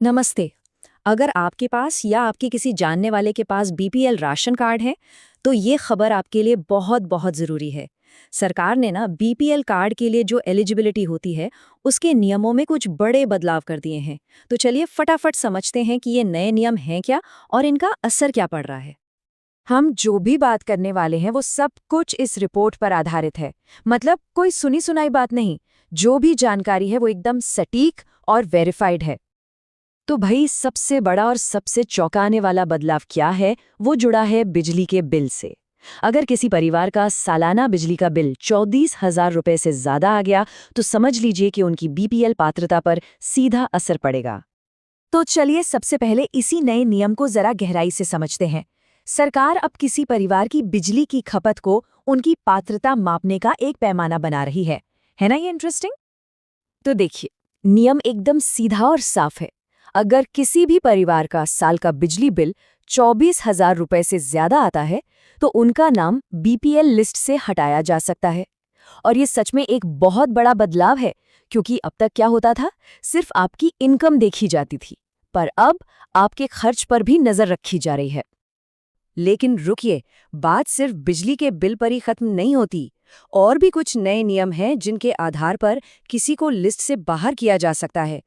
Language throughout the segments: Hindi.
नमस्ते। अगर आपके पास या आपके किसी जानने वाले के पास बीपीएल राशन कार्ड है, तो ये खबर आपके लिए बहुत बहुत ज़रूरी है। सरकार ने ना बीपीएल कार्ड के लिए जो एलिजिबिलिटी होती है, उसके नियमों में कुछ बड़े बदलाव कर दिए हैं। तो चलिए फटाफट समझते हैं कि ये नए नियम हैं क्या और इनका असर क्या पड़ रहा है। हम जो भी बात करने वाले हैं वो सब कुछ इस रिपोर्ट पर आधारित है। मतलब कोई सुनी सुनाई बात नहीं। जो भी जानकारी है वो एकदम सटीक और वेरीफाइड है। तो भाई सबसे बड़ा और सबसे चौंकाने वाला बदलाव क्या है, वो जुड़ा है बिजली के बिल से। अगर किसी परिवार का सालाना बिजली का बिल 34,000 रुपए से ज्यादा आ गया तो समझ लीजिए कि उनकी बीपीएल पात्रता पर सीधा असर पड़ेगा। तो चलिए सबसे पहले इसी नए नियम को जरा गहराई से समझते हैं। सरकार अब किसी परिवार की बिजली की खपत को उनकी पात्रता मापने का एक पैमाना बना रही है ना ये इंटरेस्टिंग? तो देखिए, नियम एकदम सीधा और साफ है। अगर किसी भी परिवार का साल का बिजली बिल 24,000 रुपए से ज्यादा आता है तो उनका नाम बीपीएल लिस्ट से हटाया जा सकता है। और ये सच में एक बहुत बड़ा बदलाव है, क्योंकि अब तक क्या होता था, सिर्फ आपकी इनकम देखी जाती थी, पर अब आपके खर्च पर भी नजर रखी जा रही है। लेकिन रुकिए, बात सिर्फ बिजली के बिल पर ही खत्म नहीं होती। और भी कुछ नए नियम हैं जिनके आधार पर किसी को लिस्ट से बाहर किया जा सकता है।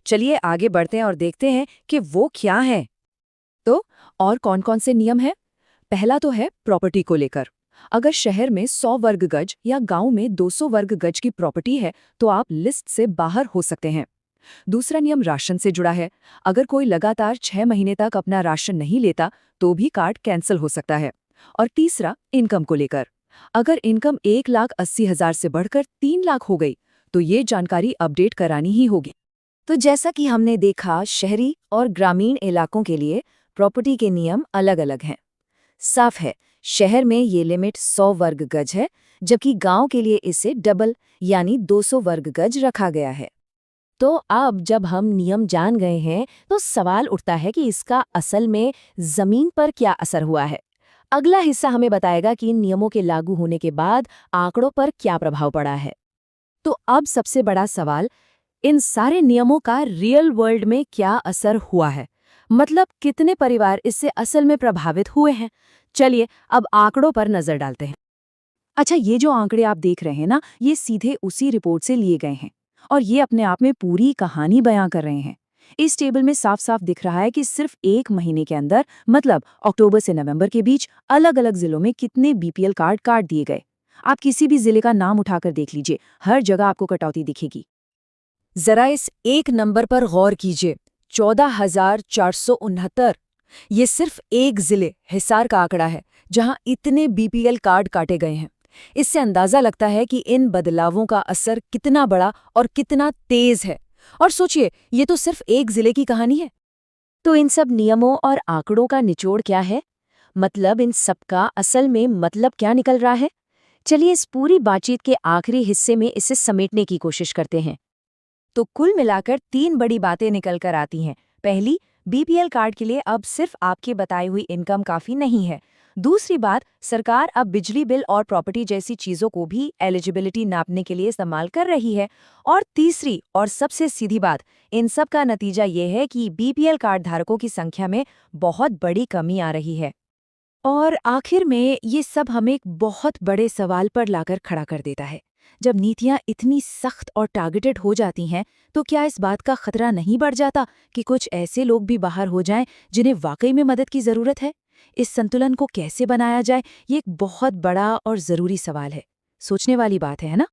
चलिए आगे बढ़ते हैं और देखते हैं कि वो क्या है। तो और कौन-कौन से नियम हैं? पहला तो है प्रॉपर्टी को लेकर। अगर शहर में 100 वर्ग गज या गांव में 200 वर्ग गज की प्रॉपर्टी है तो आप लिस्ट से बाहर हो सकते हैं। दूसरा नियम राशन से जुड़ा है। अगर कोई लगातार 6 महीने तक अपना राशन नहीं लेता तो भी कार्ड कैंसिल हो सकता है। और तीसरा इनकम को लेकर। अगर इनकम 1,80,000 से बढ़कर 3 लाख हो गई तो ये जानकारी अपडेट करानी ही होगी। तो जैसा कि हमने देखा, शहरी और ग्रामीण इलाकों के लिए प्रॉपर्टी के नियम अलग-अलग हैं। साफ है, शहर में ये लिमिट 100 वर्ग गज है, जबकि गांव के लिए इसे डबल यानी 200 वर्ग गज रखा गया है। तो अब जब हम नियम जान गए हैं तो सवाल उठता है कि इसका असल में जमीन पर क्या असर हुआ है। अगला हिस्सा हमें बताएगा कि इन नियमों के लागू होने के बाद आंकड़ों पर क्या प्रभाव पड़ा है। तो अब सबसे बड़ा सवाल, इन सारे नियमों का रियल वर्ल्ड में क्या असर हुआ है? मतलब कितने परिवार इससे असल में प्रभावित हुए हैं? चलिए अब आंकड़ों पर नजर डालते हैं। अच्छा, ये जो आंकड़े आप देख रहे हैं ना, ये सीधे उसी रिपोर्ट से लिए गए हैं और ये अपने आप में पूरी कहानी बयां कर रहे हैं। इस टेबल में साफ साफ दिख रहा है कि सिर्फ एक महीने के अंदर, मतलब अक्टूबर से नवंबर के बीच, अलग अलग जिलों में कितने बीपीएल कार्ड काट दिए गए। आप किसी भी जिले का नाम उठाकर देख लीजिए, हर जगह आपको कटौती दिखेगी। जरा इस एक नंबर पर गौर कीजिए, 14,469। ये सिर्फ एक जिले हिसार का आंकड़ा है जहां इतने बीपीएल कार्ड काटे गए हैं। इससे अंदाजा लगता है कि इन बदलावों का असर कितना बड़ा और कितना तेज है। और सोचिए, ये तो सिर्फ एक जिले की कहानी है। तो इन सब नियमों और आंकड़ों का निचोड़ क्या है? मतलब इन सब का असल में मतलब क्या निकल रहा है? चलिए इस पूरी बातचीत के आखिरी हिस्से में इसे समेटने की कोशिश करते हैं। तो कुल मिलाकर 3 बड़ी बातें निकल कर आती हैं। पहली, बीपीएल कार्ड के लिए अब सिर्फ आपकी बताई हुई इनकम काफी नहीं है। दूसरी बात, सरकार अब बिजली बिल और प्रॉपर्टी जैसी चीजों को भी एलिजिबिलिटी नापने के लिए इस्तेमाल कर रही है। और तीसरी और सबसे सीधी बात, इन सब का नतीजा ये है कि बीपीएल कार्ड धारकों की संख्या में बहुत बड़ी कमी आ रही है। और आखिर में ये सब हमें एक बहुत बड़े सवाल पर लाकर खड़ा कर देता है। जब नीतियां इतनी सख्त और टारगेटेड हो जाती हैं तो क्या इस बात का खतरा नहीं बढ़ जाता कि कुछ ऐसे लोग भी बाहर हो जाएं जिन्हें वाकई में मदद की जरूरत है? इस संतुलन को कैसे बनाया जाए, ये एक बहुत बड़ा और जरूरी सवाल है। सोचने वाली बात है ना?